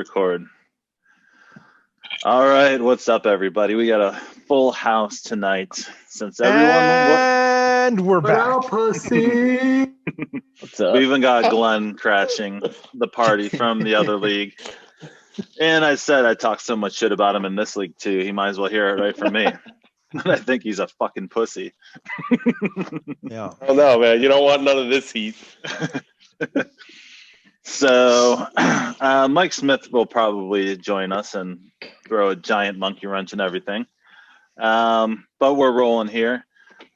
Record. All right, what's up, everybody? We got a full house tonight. Since And we're back. Pussy. What's up? We even got Glenn crashing the party from the other league. And I said I talked so much shit about him in this league too. He might as well hear it right from me. I think he's a fucking pussy. Yeah. Oh no, man! You don't want none of this heat. So, Mike Smith will probably join us and throw a giant monkey wrench and everything. But we're rolling here.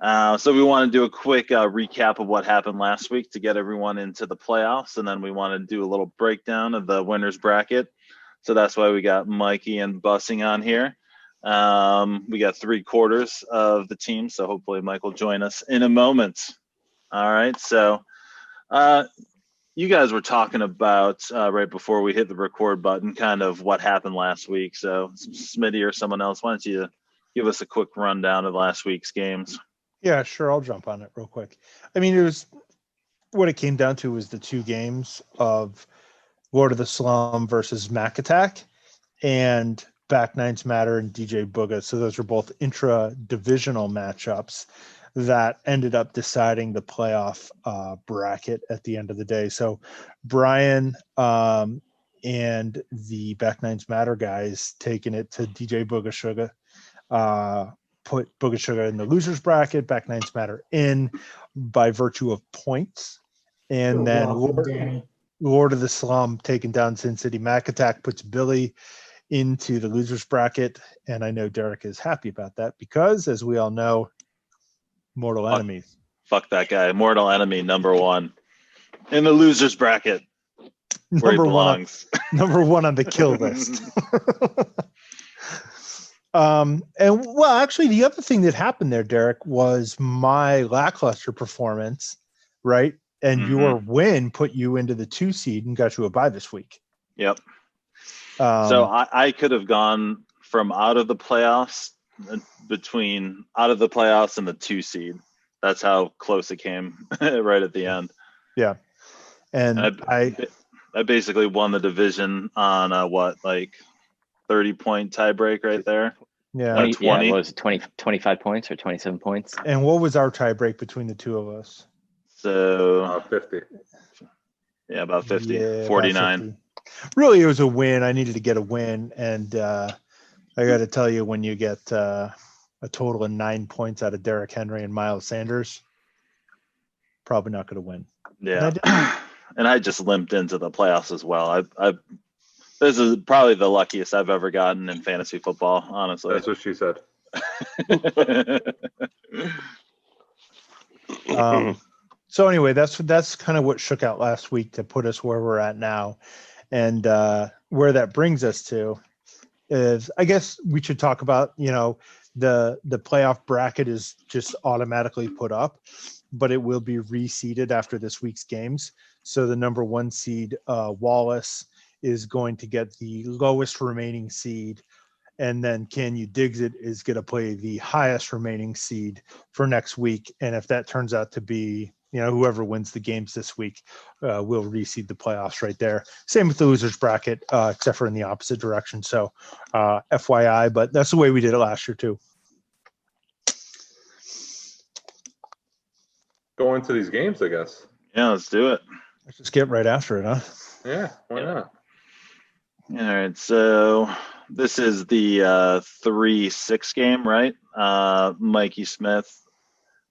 So we want to do a quick recap of what happened last week to get everyone into the playoffs. And then we want to do a little breakdown of the winner's bracket. So that's why we got Mikey and Bussing on here. We got 3/4 of the team. So hopefully Mike will join us in a moment. All right. So, you guys were talking about right before we hit the record button, kind of what happened last week. So Smitty or someone else, why don't you give us a quick rundown of last week's games? Yeah, sure. I'll jump on it real quick. I mean, it was what it came down to was the two games of Lord of the Slum versus Mac Attack and Back Nines Matter and DJ Booga. So those were both intra-divisional matchups that ended up deciding the playoff bracket at the end of the day. So Brian and the Back Nines Matter guys taking it to DJ Booga Sugar, put Booga Sugar in the losers bracket, Back Nines Matter in by virtue of points. And then Lord of the Slum taking down Sin City Mac Attack puts Billy into the losers bracket. And I know Derek is happy about that because, as we all know, mortal enemies. Fuck that guy. Mortal enemy number one in the losers bracket. Where he belongs. Number one on the kill list. And well, actually, the other thing that happened there, Derek, was my lackluster performance, right? And your win put you into the 2 seed and got you a bye this week. Yep. So I could have gone from out of the playoffs between out of the playoffs and the 2 seed. That's how close it came right at the end. Yeah. And I basically won the division on a 30-point tiebreak right there. Yeah. 20. Yeah, what was it, 25 points or 27 points? And what was our tiebreak between the two of us? So 50. Yeah, about 50. Yeah, 49. about 50. Really, it was a win. I needed to get a win. And I got to tell you, when you get a total of 9 points out of Derrick Henry and Miles Sanders, probably not going to win. Yeah. And I just limped into the playoffs as well. This is probably the luckiest I've ever gotten in fantasy football, honestly. That's what she said. So anyway, that's kind of what shook out last week to put us where we're at now. And where that brings us to is, I guess we should talk about, the playoff bracket is just automatically put up, but it will be reseeded after this week's games. So the number 1 seed, Wallace, is going to get the lowest remaining seed. And then Can You Diggs It is going to play the highest remaining seed for next week. And if that turns out to be, whoever wins the games this week will reseed the playoffs right there. Same with the losers bracket, except for in the opposite direction. So FYI, but that's the way we did it last year too. Go into these games, I guess. Yeah, let's do it. Let's just get right after it, huh? Yeah, why not? All right, so this is the 3-6 game, right? Mikey Smith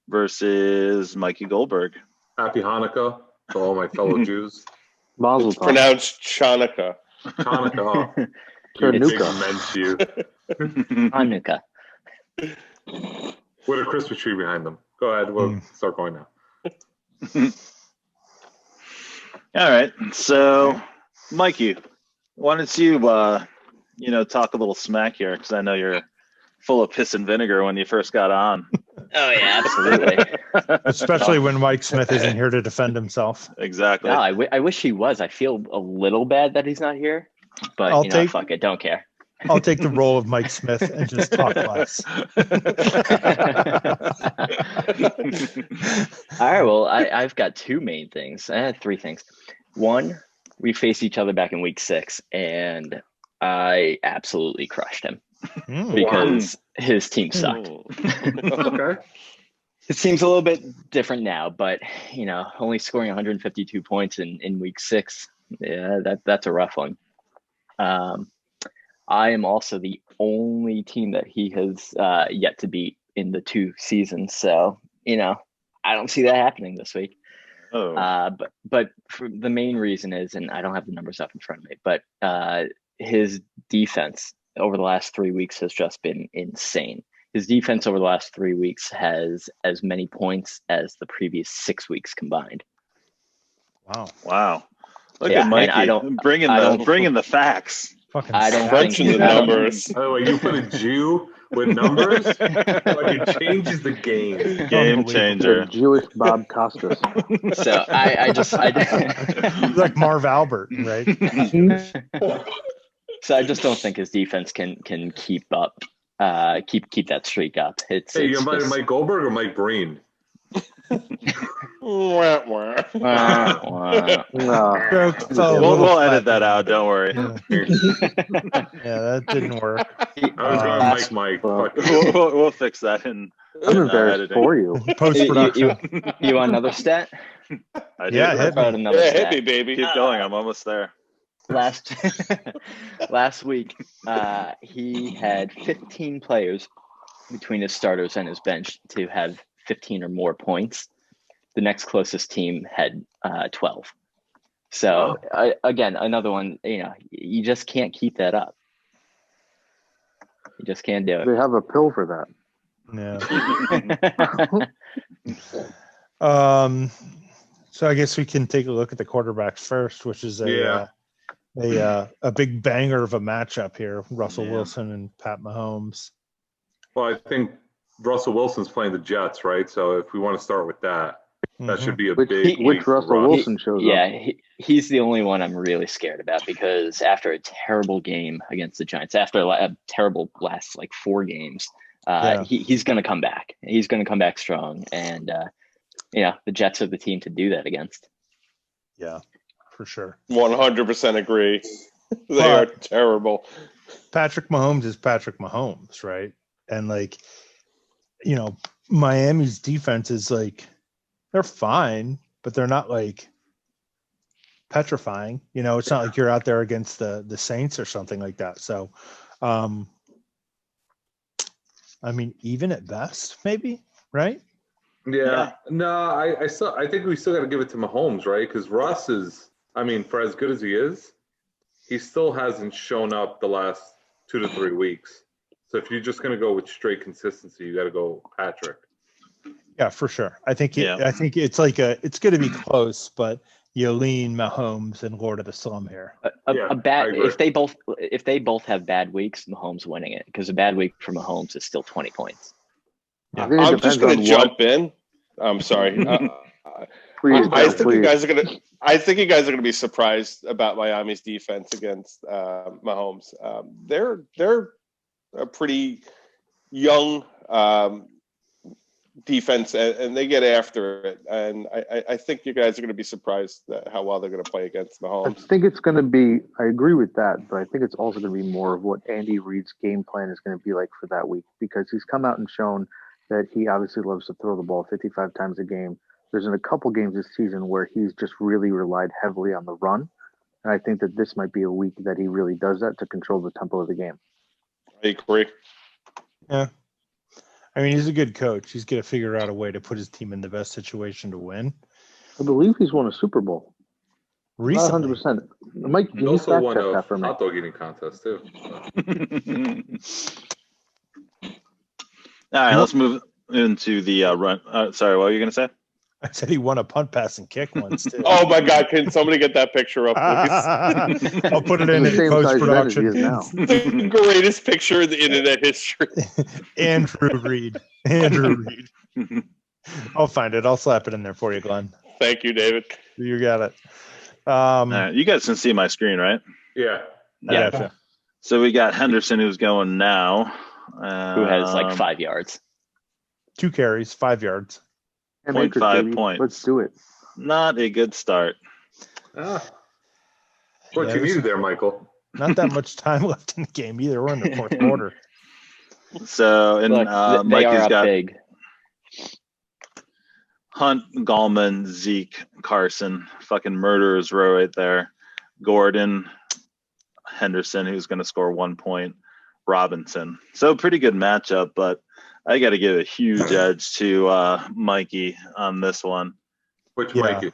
versus Mikey Goldberg. Happy Hanukkah to all my fellow Jews. Mazel It's tov. pronounced Chanukah. Hanukkah. Hanukkah. You. Hanukkah. With a Christmas tree behind them. Go ahead. We'll start going now. All right, so Mikey, why don't you, talk a little smack here, because I know you're full of piss and vinegar when you first got on. Oh, yeah, absolutely. Especially when Mike Smith isn't here to defend himself. Exactly. No, I wish he was. I feel a little bad that he's not here, but fuck it, don't care. I'll take the role of Mike Smith and just talk less. All right, well, I've got 2 main things. I had 3 things. One, we faced each other back in week 6, and I absolutely crushed him because his team sucked. Okay. It seems a little bit different now, but only scoring 152 points in week 6, yeah, that's a rough one. I am also the only team that he has yet to beat in the 2 seasons, so I don't see that happening this week. But for the main reason is, and I don't have the numbers up in front of me, but his defense over the last 3 weeks has just been insane. His defense over the last 3 weeks has as many points as the previous 6 weeks combined. Wow. Look at Mikey bringing the facts. Fucking I don't crunching the numbers. By the way, you put a Jew with numbers, it changes the game. Game changer. Jewish Bob Costas. So I like Marv Albert, right? So I just don't think his defense can keep up, keep that streak up. Hey, you invited Mike Goldberg or Mike Breen? We'll edit that out. Don't worry. Yeah, that didn't work. I was going Mike. We'll fix that in. I'm embarrassed for you. Post production. You want another stat? I do. Yeah, hit me, baby. Keep going. I'm almost there. Last week, he had 15 players between his starters and his bench to have 15 or more points. The next closest team had 12. So again, another one. You just can't keep that up. You just can't do it. They have a pill for that. Yeah. So I guess we can take a look at the quarterbacks first, which is a big banger of a matchup here. Russell Wilson and Pat Mahomes. Well, I think Russell Wilson's playing the Jets, right? So if we want to start with that, that should be a big which Russell Wilson shows up. Yeah, he's the only one I'm really scared about because after a terrible game against the Giants, after a terrible last 4 games, he's going to come back. He's going to come back strong, and the Jets are the team to do that against. Yeah, for sure. 100% agree. They are terrible. Patrick Mahomes is Patrick Mahomes, right? And Miami's defense is they're fine, but they're not petrifying. It's not like you're out there against the Saints or something like that. So, even at best, maybe, right? Yeah. No, I think we still got to give it to Mahomes, right? Because Russ is, for as good as he is, he still hasn't shown up the last 2 to 3 weeks. So if you're just going to go with straight consistency, you got to go Patrick. Yeah, for sure. I think it's it's going to be close, but you lean Mahomes and Lord of the Slum here. If they both have bad weeks, Mahomes winning it because a bad week for Mahomes is still 20 points. Yeah. I'm just going to jump in. I'm sorry. I think you guys are going to be surprised about Miami's defense against Mahomes. They're a pretty young defense, and they get after it. And I think you guys are going to be surprised at how well they're going to play against Mahomes. I think it's going to be – I agree with that, but I think it's also going to be more of what Andy Reid's game plan is going to be like for that week because he's come out and shown that he obviously loves to throw the ball 55 times a game. There's been a couple games this season where he's just really relied heavily on the run, and I think that this might be a week that he really does that to control the tempo of the game. I agree. Yeah. He's a good coach. He's going to figure out a way to put his team in the best situation to win. I believe he's won a Super Bowl. Recently. 100%. Mike, He also won a hot dog eating contest, too. All right, let's move into the run. Sorry, what were you going to say? I said he won a punt, pass, and kick once, too. Oh, my God. Can somebody get that picture up, please? I'll put it in post-production. The greatest picture in the internet history. Andrew Reid. I'll find it. I'll slap it in there for you, Glenn. Thank you, David. You got it. You guys can see my screen, right? Yeah. Yeah. So we got Henderson who's going now. Who has 5 yards. 2 carries, 5 yards. 0.5 points. Let's do it. Not a good start. What you need there, Michael? Not that much time left in the game either. We're in the fourth quarter. So, and Look, they Mikey's are up got big. Hunt, Gallman, Zeke, Carson, fucking murderer's row right there. Gordon, Henderson, who's going to score 1 point, Robinson. So pretty good matchup, but I got to give a huge edge to Mikey on this one. Which Yeah. Mikey?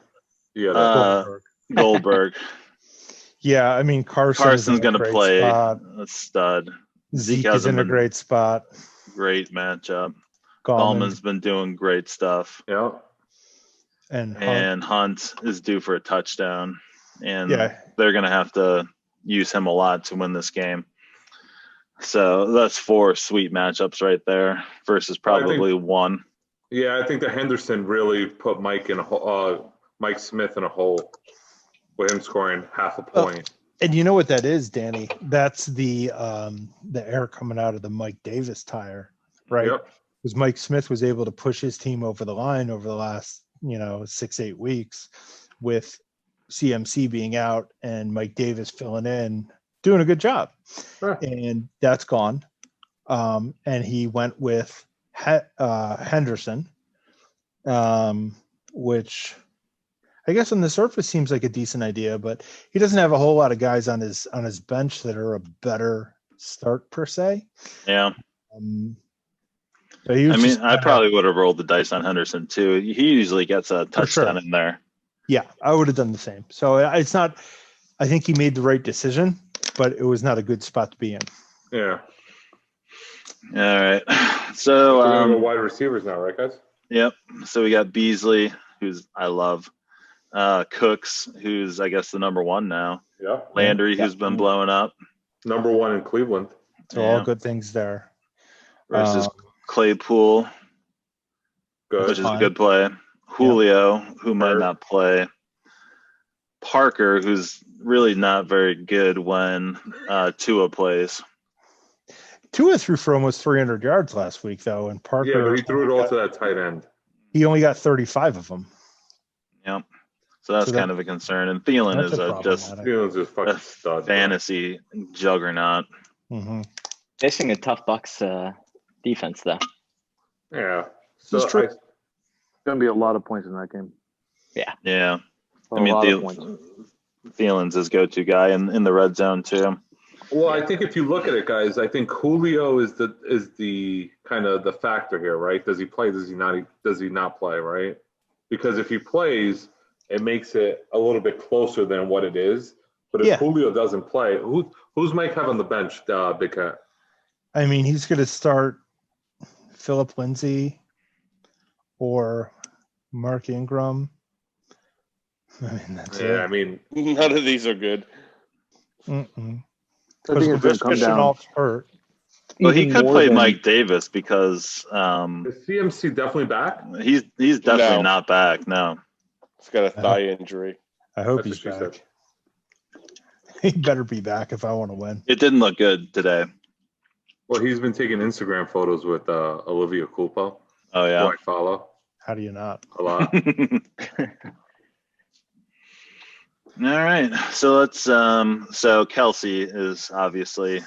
Yeah, Goldberg. Yeah, I mean Carson's going to play spot. a stud. Zeke is in a great spot. Great matchup. Gallman's Gallman's been doing great stuff. yeah. and Hunt is due for a touchdown. And Yeah. they're going to have to use him a lot to win this game. So that's 4 sweet matchups right there versus probably one. Yeah, I think that Henderson really put Mike Smith in a hole with him scoring half a point. And you know what that is, Danny? That's the air coming out of the Mike Davis tire, right? Yep. Because Mike Smith was able to push his team over the line over the last 6-8 weeks, with CMC being out and Mike Davis filling in, doing a good job. Sure. And that's gone. And he went with Henderson, which I guess on the surface seems like a decent idea, but he doesn't have a whole lot of guys on his bench that are a better start per se. Yeah. So I probably would have rolled the dice on Henderson too. He usually gets a touchdown in there. Yeah, I would have done the same. So it's not. I think he made the right decision, but it was not a good spot to be in. Yeah. All right. So we're gonna go wide receivers now, right, guys? Yep. So we got Beasley, who's I love. Cooks, who's I guess the number 1 now. Yeah. Landry, who's been blowing up. Number 1 in Cleveland. So all good things there. Versus Claypool, which is a good play. Julio, who might not play. Parker, who's really not very good when Tua plays. Tua threw for almost 300 yards last week, though, and Parker. Yeah, but he threw it all to that tight end. He only got 35 of them. Yep. So that's kind of a concern. And Thielen is Thielen's just fucking stud, fantasy juggernaut. Mm-hmm. Facing a tough Bucks defense, though. Yeah. So it's going to be a lot of points in that game. Yeah. Yeah. Thielen's his go-to guy in the red zone too. Well, I think if you look at it, guys, I think Julio is the kind of the factor here, right? Does he play? Does he not? Does he not play? Right? Because if he plays, it makes it a little bit closer than what it is. But if Julio doesn't play, who's Mike have on the bench, Big Cat? I mean, he's going to start Phillip Lindsay or Mark Ingram. I mean, that's it. I mean, none of these are good. Because Christian Alt's hurt. Well, he could play Mike Davis because is CMC definitely back? He's definitely not back. No, he's got a thigh injury. I hope he's back. He better be back if I want to win. It didn't look good today. Well, he's been taking Instagram photos with Olivia Culpo. Oh yeah, who I follow. How do you not? A lot. All right, so let's. So Kelsey is obviously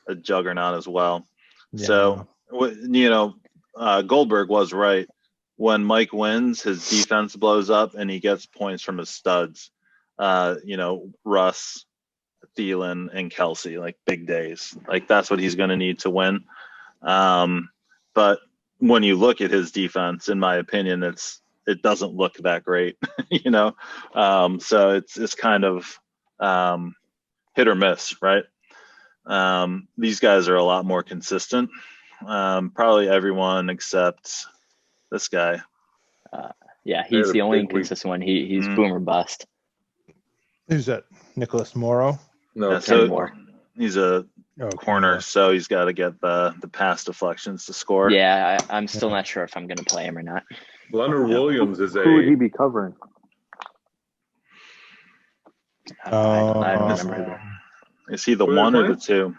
a juggernaut as well. Yeah. So Goldberg was right. When Mike wins, his defense blows up and he gets points from his studs. Russ, Thielen, and Kelsey, like big days. Like that's what he's going to need to win. But when you look at his defense, in my opinion, it doesn't look that great, So it's kind of hit or miss, right? These guys are a lot more consistent. Probably everyone except this guy. Yeah, he's the only inconsistent one. He's boom or bust. Who's that? Nicholas Morrow? No, Moore. He's a corner, so he's got to get the pass deflections to score. Yeah, I'm still not sure if I'm going to play him or not. Leonard Williams is Who would he be covering? I don't remember. Is he the 1 or the 2?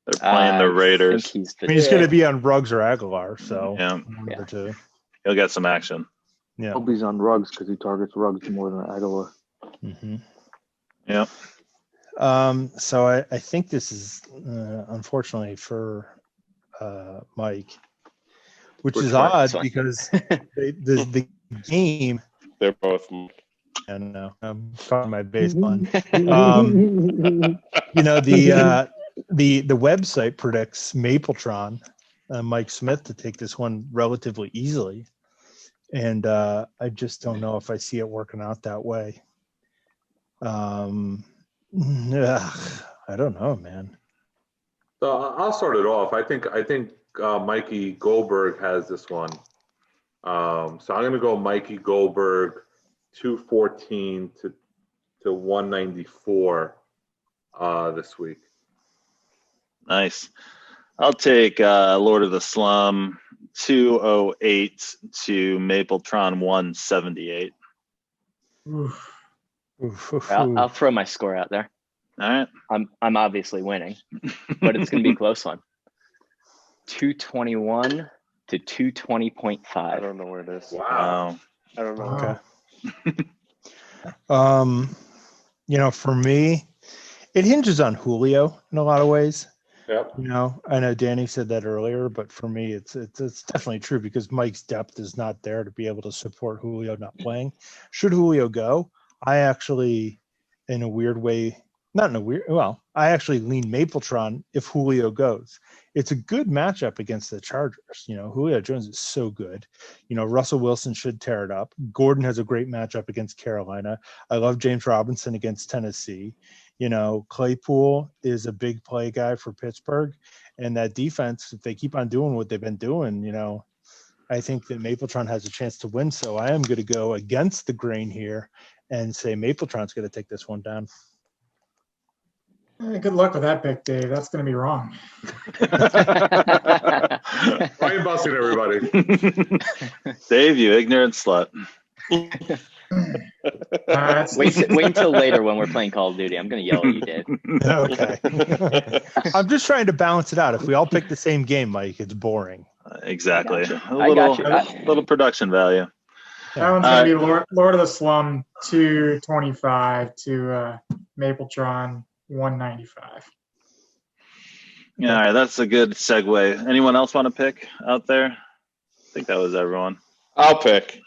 They're playing the Raiders. He's going to be on Ruggs or Aguilar, so one of the 2. He'll get some action. Yeah, I hope he's on Ruggs because he targets Ruggs more than Aguilar. Mm-hmm. Yeah. So I think this is unfortunately for Mike, which is odd because the game. They're both. I know I'm calling my baseline. The website predicts Mapletron, Mike Smith, to take this one relatively easily, and I just don't know if I see it working out that way. I don't know, man. So I'll start it off. I think Mikey Goldberg has this one. So I'm going to go Mikey Goldberg 214 to 194 this week. Nice. I'll take Lord of the Slum 208 to Mapletron 178. I'll throw my score out there. All right. I'm obviously winning, but it's going to be a close one. 221 to 220.5. I don't know where it is. Wow. I don't know. Okay. For me, it hinges on Julio in a lot of ways. Yep. I know Danny said that earlier, but for me, it's definitely true because Mike's depth is not there to be able to support Julio not playing. Should Julio go, I actually, in a weird way, I actually lean Mapletron if Julio goes. It's a good matchup against the Chargers. Julio Jones is so good. Russell Wilson should tear it up. Gordon has a great matchup against Carolina. I love James Robinson against Tennessee. Claypool is a big play guy for Pittsburgh. And that defense, if they keep on doing what they've been doing, I think that Mapletron has a chance to win. So I am going to go against the grain here and say Mapletron's going to take this one down. Good luck with that pick, Dave. That's going to be wrong. Why are you busting everybody? Dave, you ignorant slut. Wait until later when we're playing Call of Duty. I'm going to yell at you, Dave. Okay. I'm just trying to balance it out. If we all pick the same game, Mike, it's boring. Exactly. I got you. A little production value. That one's going to be Lord of the Slum 225 to Mapletron 195. Yeah, all right, that's a good segue. Anyone else want to pick out there? I think that was everyone. I'll pick.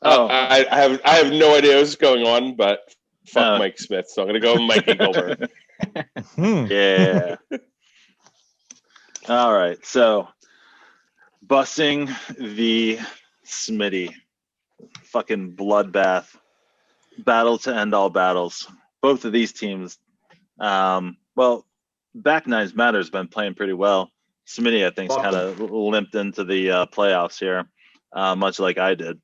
I have no idea what's going on, but fuck Mike Smith, so I'm gonna go Mikey Goldberg. Yeah. All right, so Bussing v. Smitty, fucking bloodbath, battle to end all battles. Both of these teams. Back Nines Matter's been playing pretty well. Smitty, I think, kind of limped into the playoffs here, much like I did.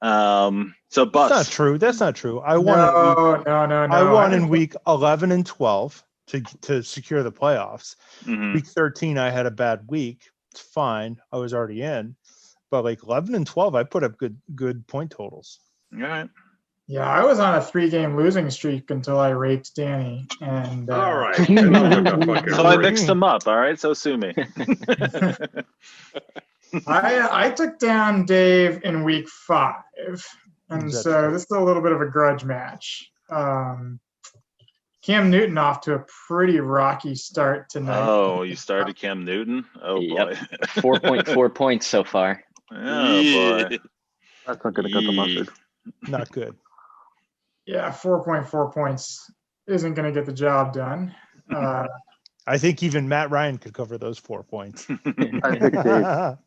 So Bus. That's not true. That's not true. I won. No. I won in week 11 and 12 to secure the playoffs. Mm-hmm. Week 13, I had a bad week. It's fine. I was already in, but like 11 and 12, I put up good point totals. All right. Yeah, I was on a 3-game losing streak until I raped Danny. And all right. So I mixed them up. All right. So sue me. I took down Dave in week 5. And so this is a little bit of a grudge match. Cam Newton off to a pretty rocky start tonight. Oh, you started Cam Newton? Oh, boy. 4.4 points so far. Oh, boy. That's not going to cut the mustard. Not good. Yeah, 4.4 points isn't going to get the job done. I think even Matt Ryan could cover those 4 points. I think Dave.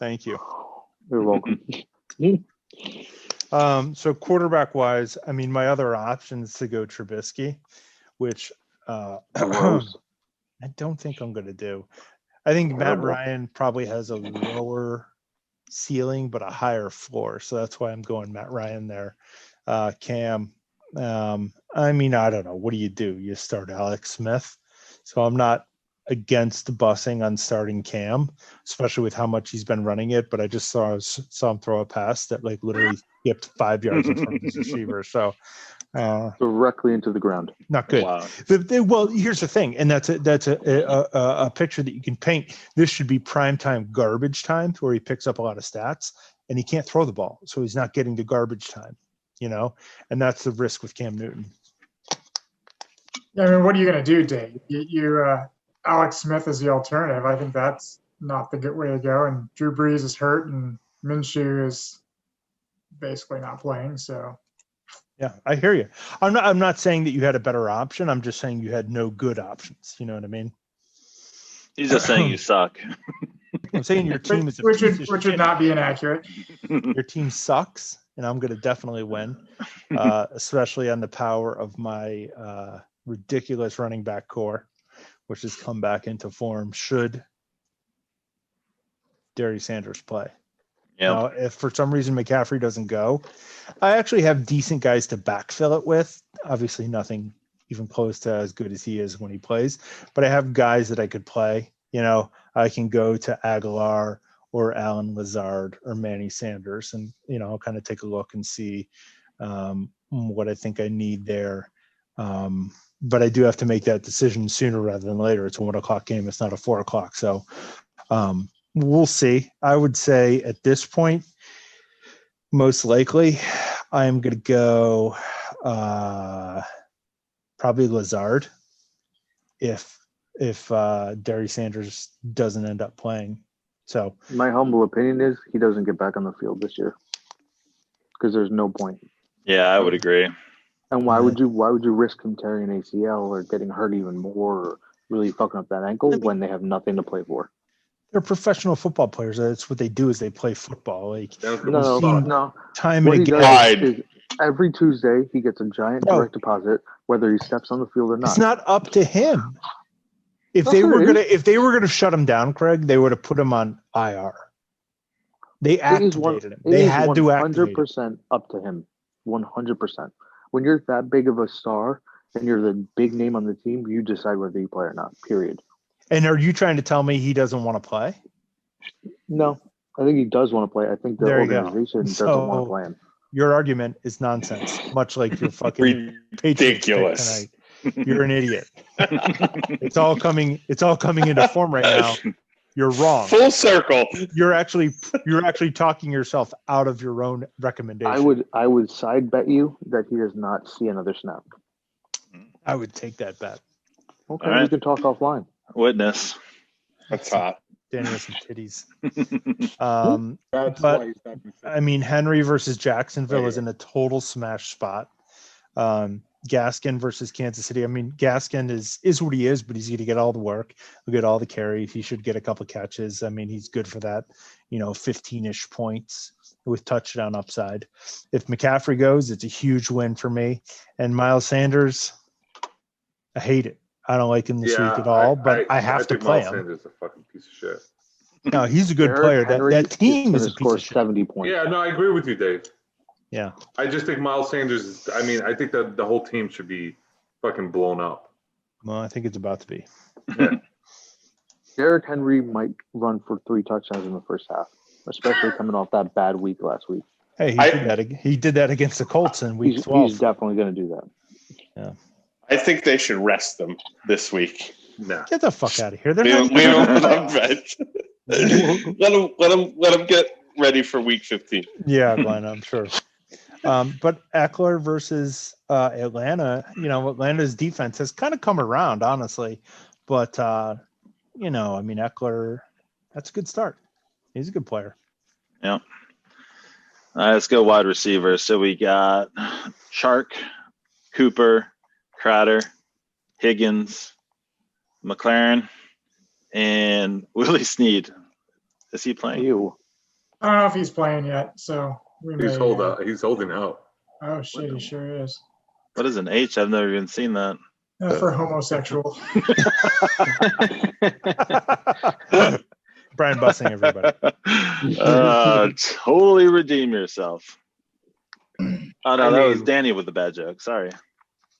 Thank you. You're welcome. So quarterback wise, I mean, my other option is to go Trubisky, which I don't think I'm going to do. I think Matt Ryan probably has a lower ceiling but a higher floor, so that's why I'm going Matt Ryan there. Cam, I mean, I don't know, what do? You start Alex Smith, so I'm not against busing on starting Cam, especially with how much he's been running it, but I just saw him throw a pass that like literally skipped 5 yards in front of his receiver, so directly into the ground. Not good. Wow. Well, here's the thing, and that's a picture that you can paint. This should be prime time garbage time, where he picks up a lot of stats, and he can't throw the ball, so he's not getting to garbage time, and that's the risk with Cam Newton. I mean, what are you going to do, Dave? Alex Smith is the alternative. I think that's not the good way to go. And Drew Brees is hurt, and Minshew is basically not playing. So, yeah, I hear you. I'm not saying that you had a better option. I'm just saying you had no good options. You know what I mean? He's just saying you suck. I'm saying your team is which would not be inaccurate. Your team sucks, and I'm going to definitely win, especially on the power of my ridiculous running back core, which has come back into form should Darius Sanders play. Yep. Now, if for some reason McCaffrey doesn't go, I actually have decent guys to backfill it with. Obviously, nothing even close to as good as he is when he plays, but I have guys that I could play. You know, I can go to Aguilar or Alan Lazard or Manny Sanders, and I'll kind of take a look and see what I think I need there. But I do have to make that decision sooner rather than later. It's a 1 o'clock game. It's not a 4 o'clock. So we'll see. I would say at this point, most likely, I'm going to go probably Lazard if Darius Sanders doesn't end up playing. So my humble opinion is he doesn't get back on the field this year because there's no point. Yeah, I would agree. And why would you risk him tearing an ACL or getting hurt even more or really fucking up that ankle when they have nothing to play for? They're professional football players. That's what they do is they play football. Like no. Time what and again. Is every Tuesday he gets a giant direct deposit, whether he steps on the field or not. It's not up to him. If they were gonna shut him down, Craig, they would have put him on IR. They activated him. They had to activate him. 100% up to him. 100%. When you're that big of a star and you're the big name on the team, you decide whether you play or not. Period. And are you trying to tell me he doesn't want to play? No, I think he does want to play. I think the organization doesn't want to play him. Your argument is nonsense, much like your fucking ridiculous. Tonight. You're an idiot. It's all coming into form right now. You're wrong. Full circle. You're actually talking yourself out of your own recommendation. I would side bet you that he does not see another snap. I would take that bet. Okay, right. We can talk offline. Witness. That's hot. Danny has some titties. But I mean, Henry versus Jacksonville is in a total smash spot. Gaskin versus Kansas City. I mean, Gaskin is what he is, but he's going to get all the work. He'll get all the carry. He should get a couple catches. I mean, he's good for that, 15-ish points with touchdown upside. If McCaffrey goes, it's a huge win for me. And Miles Sanders, I hate it. I don't like him this week at all, but I have to play him. Miles Sanders is a fucking piece of shit. No, he's a good player. That team is a piece of shit. 70 points. Yeah, no, I agree with you, Dave. Yeah. I just think Miles Sanders I think that the whole team should be fucking blown up. Well, I think it's about to be. Yeah. Derrick Henry might run for 3 touchdowns in the first half, especially coming off that bad week last week. Hey, he did that against the Colts in week 12. He's definitely going to do that. Yeah. I think they should rest them this week. No. Get the fuck out of here. Leave them on bench. Let them get ready for week 15. Yeah, Glenn, I'm sure. But Eckler versus Atlanta, Atlanta's defense has kind of come around, honestly. But, Eckler, that's a good start. He's a good player. Yeah. All right, let's go wide receiver. So we got Shark, Cooper, Crowder, Higgins, McLaren, and Willie Snead. Is he playing? I don't know if he's playing yet, so he's holding out. Oh shit, he sure is. What is an H? I've never even seen that. For homosexual. Brian Bussing, everybody. Totally redeem yourself. Oh no, that was Danny with the bad joke. Sorry.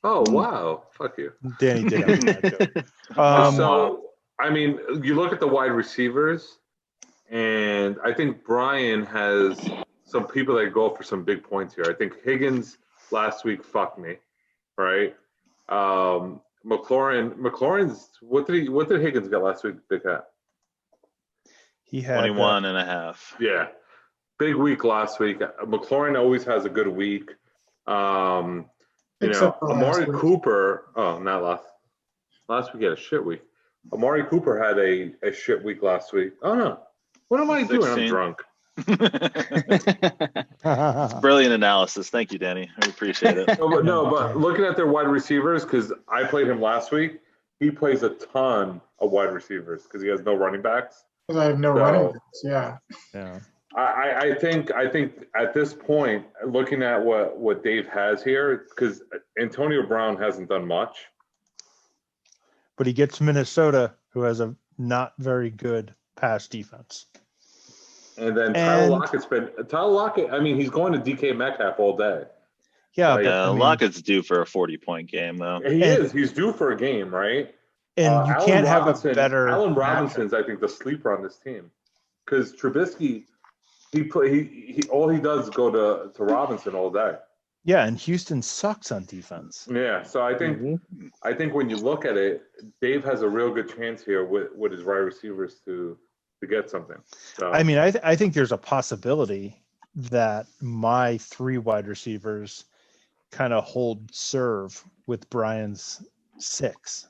Oh wow! Fuck you. Danny did have a bad joke. You look at the wide receivers, and I think Brian has some people that go for some big points here. I think Higgins last week fucked me, right? McLaurin's what did Higgins get last week, Big Hat? He had 21 and a half. Yeah. Big week last week. McLaurin always has a good week. Except for last Amari week. Cooper. Oh, not last. Last week he had a shit week. Amari Cooper had a shit week last week. Oh no, what am I doing? I'm 16. drunk. Brilliant analysis. Thank you, Danny. I appreciate it. But looking at their wide receivers, because I played him last week, he plays a ton of wide receivers because he has no running backs. Because I have no running backs. Yeah. Yeah. I think at this point, looking at what Dave has here, because Antonio Brown hasn't done much. But he gets Minnesota, who has a not very good pass defense. And then Tyler Lockett. I mean, he's going to DK Metcalf all day. Yeah, Like, but Lockett's due for a 40-point game, though. He is. He's due for a game, right? And you can't have a better. Allen Robinson's, I think, the sleeper on this team, because Trubisky, he all he does is go to Robinson all day. Yeah, and Houston sucks on defense. Yeah, so I think when you look at it, Dave has a real good chance here with his wide receivers to get something. So, I mean, I think there's a possibility that my 3 wide receivers kind of hold serve with Brian's 6.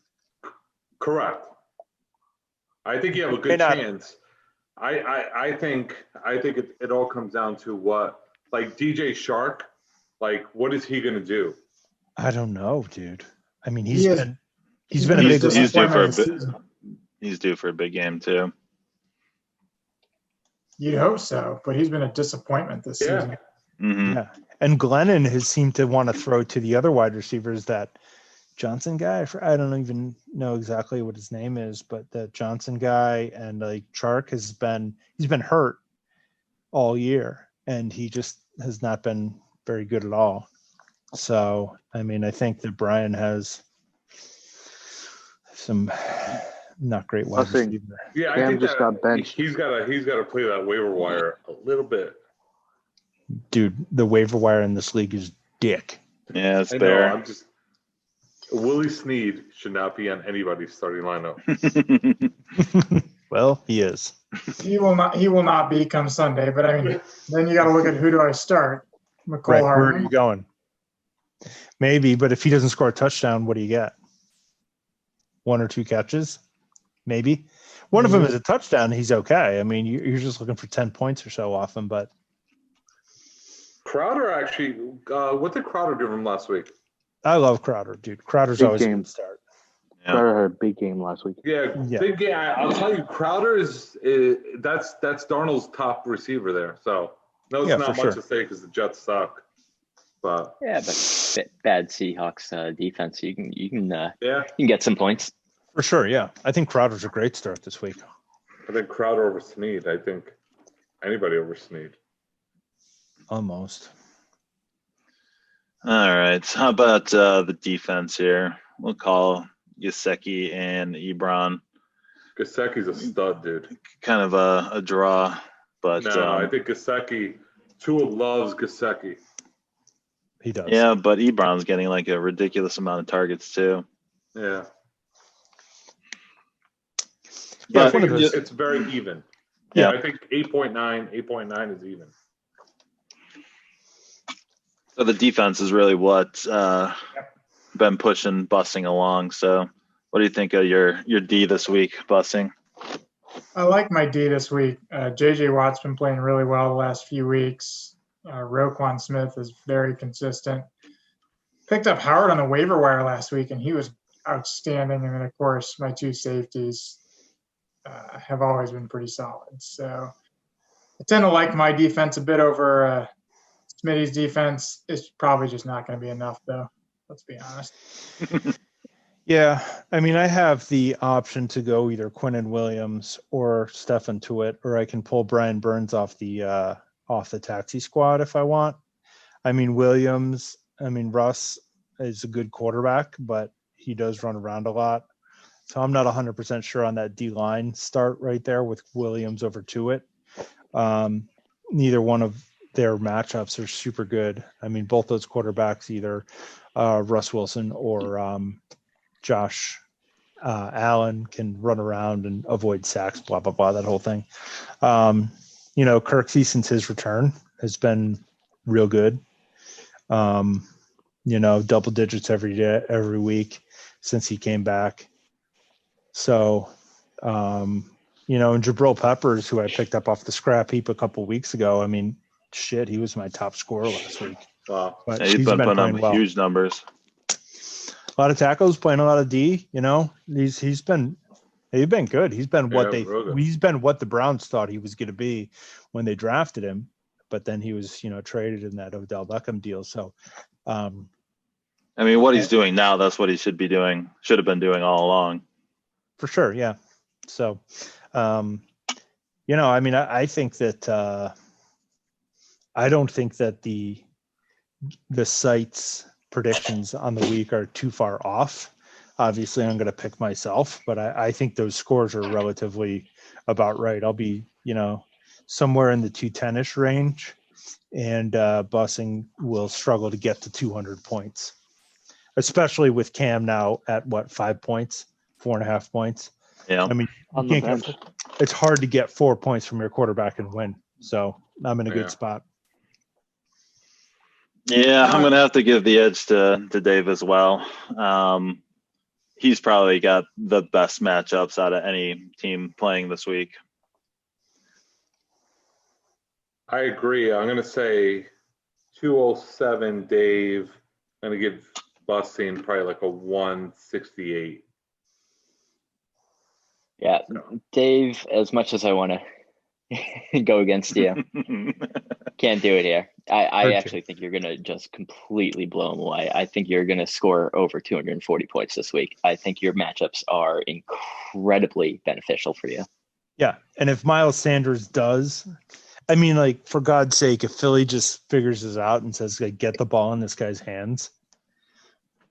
correct. I think you have a good chance. I think it all comes down to what, like DJ Shark, like what is he gonna do? I don't know, dude. I mean, He's due for a big game too. You'd hope so, but he's been a disappointment this season. Mm-hmm. Yeah, and Glennon has seemed to want to throw to the other wide receivers. That Johnson guy, I don't even know exactly what his name is, but that Johnson guy and like Chark he's been hurt all year, and he just has not been very good at all. So, I mean, I think that Brian has some not great wide receiver. Yeah, I think just got benched. He's got to play that waiver wire a little bit. Dude, the waiver wire in this league is dick. Yeah, it's fair. Willie Snead should not be on anybody's starting lineup. Well, he is. He will not be come Sunday. But I mean, then you got to look at who do I start? McCole Hardman. Where are you going? Maybe, but if he doesn't score a touchdown, what do you get? 1 or 2 catches? Maybe. One of them is a touchdown. He's okay. I mean, you're just looking for 10 points or so off him, but. Crowder actually, what did Crowder give him last week? I love Crowder, dude. Crowder's always a good start. Yeah. Crowder had a big game last week. Yeah. Big game. I'll tell you, Crowder that's Darnold's top receiver there. So no, it's not much to say because the Jets suck. But but bad Seahawks defense. You can get some points. For sure, yeah. I think Crowder's a great start this week. I think Crowder over Snead. I think anybody over Snead. Almost. All right. How about the defense here? We'll call Gesicki and Ebron. Gesicki's a stud, dude. Kind of a draw, but I think Gesicki. Tua loves Gesicki. He does. Yeah, but Ebron's getting like a ridiculous amount of targets too. Yeah. Yeah, it's very even. Yeah, I think 8.9 is even. So the defense is really what's been pushing Bussing along. So what do you think of your D this week, Bussing? I like my D this week. J.J. Watt's been playing really well the last few weeks. Roquan Smith is very consistent. Picked up Howard on the waiver wire last week, and he was outstanding. And then, of course, my 2 safeties have always been pretty solid. So I tend to like my defense a bit over Smitty's defense. It's probably just not going to be enough, though. Let's be honest. Yeah, I mean, I have the option to go either Quinnen Williams or Stefan Tuitt, or I can pull Brian Burns off the taxi squad if I want. I mean, Russ is a good quarterback, but he does run around a lot. So I'm not 100% sure on that D-line start right there with Williams over Tuitt. Neither one of their matchups are super good. I mean, both those quarterbacks, either Russ Wilson or Josh Allen, can run around and avoid sacks, blah, blah, blah, that whole thing. Kirksey, since his return, has been real good. double digits every day, every week since he came back. So, and Jabril Peppers, who I picked up off the scrap heap a couple weeks ago, I mean, shit, he was my top scorer last week. Wow. But he's been putting up huge numbers. A lot of tackles, playing a lot of D. He's been good. He's been what the Browns thought he was going to be when they drafted him. But then he was, traded in that Odell Beckham deal. So, what he's doing now, that's what he should have been doing all along. For sure, yeah. So, I think that I don't think that the site's predictions on the week are too far off. Obviously, I'm going to pick myself, but I think those scores are relatively about right. I'll be, somewhere in the 210-ish range, and Bussing will struggle to get to 200 points, especially with Cam now at 5 points, 4.5 points. Yeah. It's hard to get 4 points from your quarterback and win. So I'm in a good spot. Yeah, I'm going to have to give the edge to Dave as well. He's probably got the best matchups out of any team playing this week. I agree. I'm going to say 207 Dave. I'm going to give Bussing probably like a 168. Yeah, Dave, as much as I want to go against you, can't do it here. I actually think you're going to just completely blow him away. I think you're going to score over 240 points this week. I think your matchups are incredibly beneficial for you. Yeah, and if Miles Sanders does, for God's sake, if Philly just figures this out and says, get the ball in this guy's hands,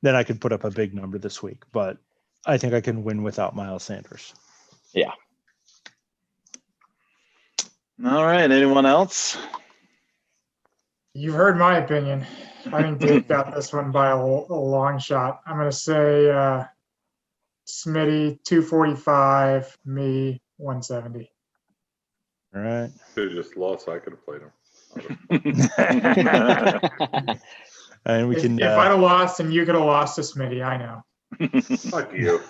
then I could put up a big number this week. But I think I can win without Miles Sanders. Yeah. All right. Anyone else? You've heard my opinion. I think Dave got this one by a long shot. I'm going to say Smitty 245, me 170. All right. Should have just lost. I could have played him. And we can. If I'd have lost and you could have lost to Smitty, I know. Fuck you.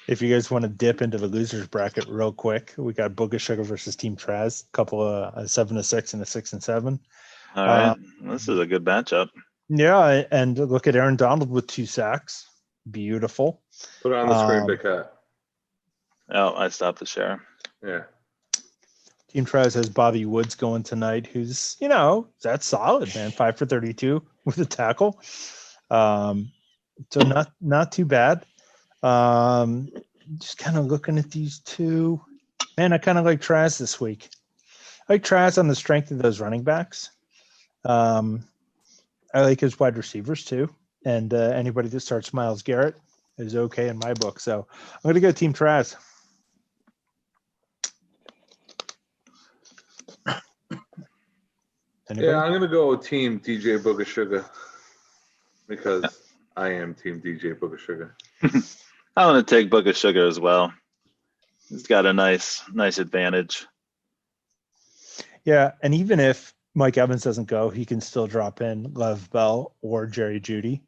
If you guys want to dip into the losers bracket real quick, we got Book of Sugar versus Team Traz, a couple of 7-6 and a 6-7. All right, this is a good matchup. Yeah, and look at Aaron Donald with 2 sacks. Beautiful. Put it on the screen, Big Cat. Oh, I stopped the share. Yeah. Team Traz has Bobby Woods going tonight, who's, that's solid, man. 5 for 32 with a tackle. So not too bad. Just kind of looking at these two. Man, I kind of like Traz this week. I like Traz on the strength of those running backs. I like his wide receivers too. And anybody that starts Myles Garrett is okay in my book. So I'm going to go Team Traz. Anybody? Yeah, I'm going to go Team DJ Book of Sugar because I am Team DJ Book of Sugar. I'm going to take Book of Sugar as well. He's got a nice advantage. Yeah, and even if Mike Evans doesn't go, he can still drop in Lev Bell or Jerry Jeudy.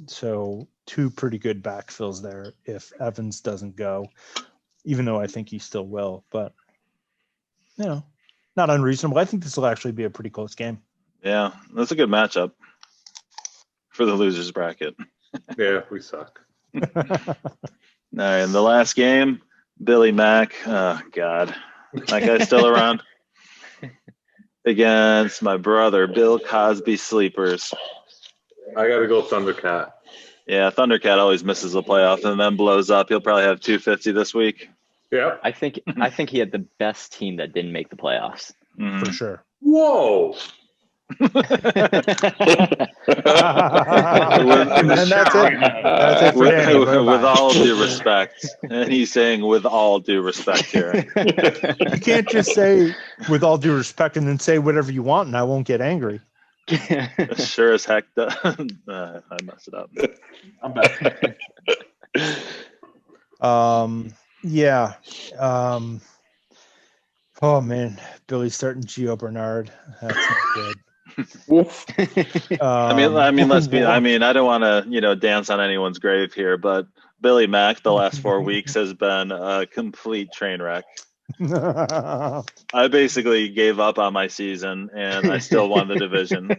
So 2 pretty good backfills there if Evans doesn't go, even though I think he still will. But, not unreasonable. I think this will actually be a pretty close game. Yeah, that's a good matchup for the losers bracket. Yeah, we suck. All right, in the last game, Billy Mack. Oh, God. That guy's still around. Against my brother, Bill Cosby Sleepers. I got to go Thundercat. Yeah, Thundercat always misses the playoff and then blows up. He'll probably have 250 this week. Yeah. I think he had the best team that didn't make the playoffs. Mm-hmm. For sure. Whoa. And that's it. That's it for Danny. With all due respect. And he's saying with all due respect here. You can't just say with all due respect and then say whatever you want and I won't get angry. Sure as heck does. I messed it up. I'm back. Yeah. Oh man, Billy's starting Gio Bernard. That's not good. I mean, let's be. I mean, I don't want to, dance on anyone's grave here, but Billy Mack the last 4 weeks has been a complete train wreck. I basically gave up on my season, and I still won the division.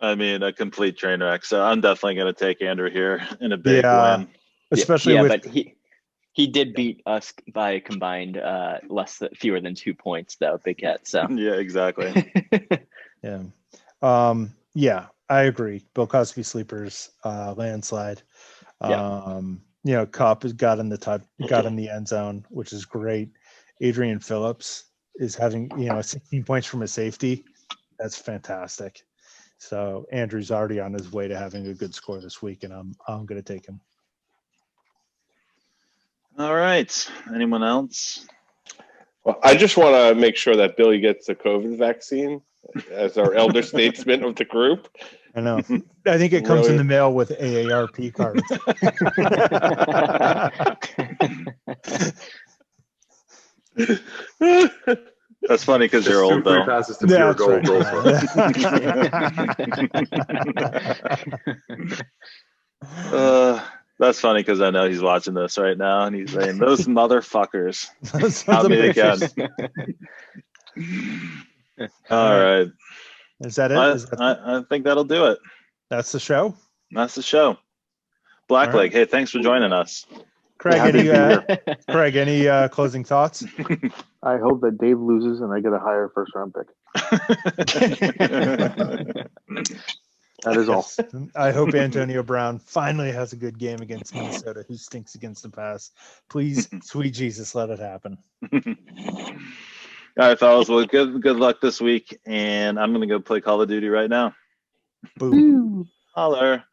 I mean, a complete train wreck. So I'm definitely going to take Andrew here in a big win. Especially but he did beat us by a combined fewer than 2 points, though, Big Cat. So yeah, exactly. Yeah, I agree. Bill Cosby sleepers, landslide. Cup has got in the end zone, which is great. Adrian Phillips is having 16 points from a safety. That's fantastic. So Andrew's already on his way to having a good score this week, and I'm going to take him. All right. Anyone else? Well, I just want to make sure that Billy gets the COVID vaccine as our elder statesman of the group. I know. I think it comes in the mail with AARP cards. That's funny because you're old, Bill. Passes to pure gold. That's funny because I know he's watching this right now, and he's saying, "Those motherfuckers." Count me again. All right. Is that it? I think that'll do it. That's the show? That's the show. Blackleg, right. Hey, thanks for joining us. Craig, any closing thoughts? I hope that Dave loses and I get a higher first-round pick. That is all. I hope Antonio Brown finally has a good game against Minnesota, who stinks against the pass. Please, sweet Jesus, let it happen. All right, fellas. Well, good luck this week, and I'm going to go play Call of Duty right now. Boom. Holler.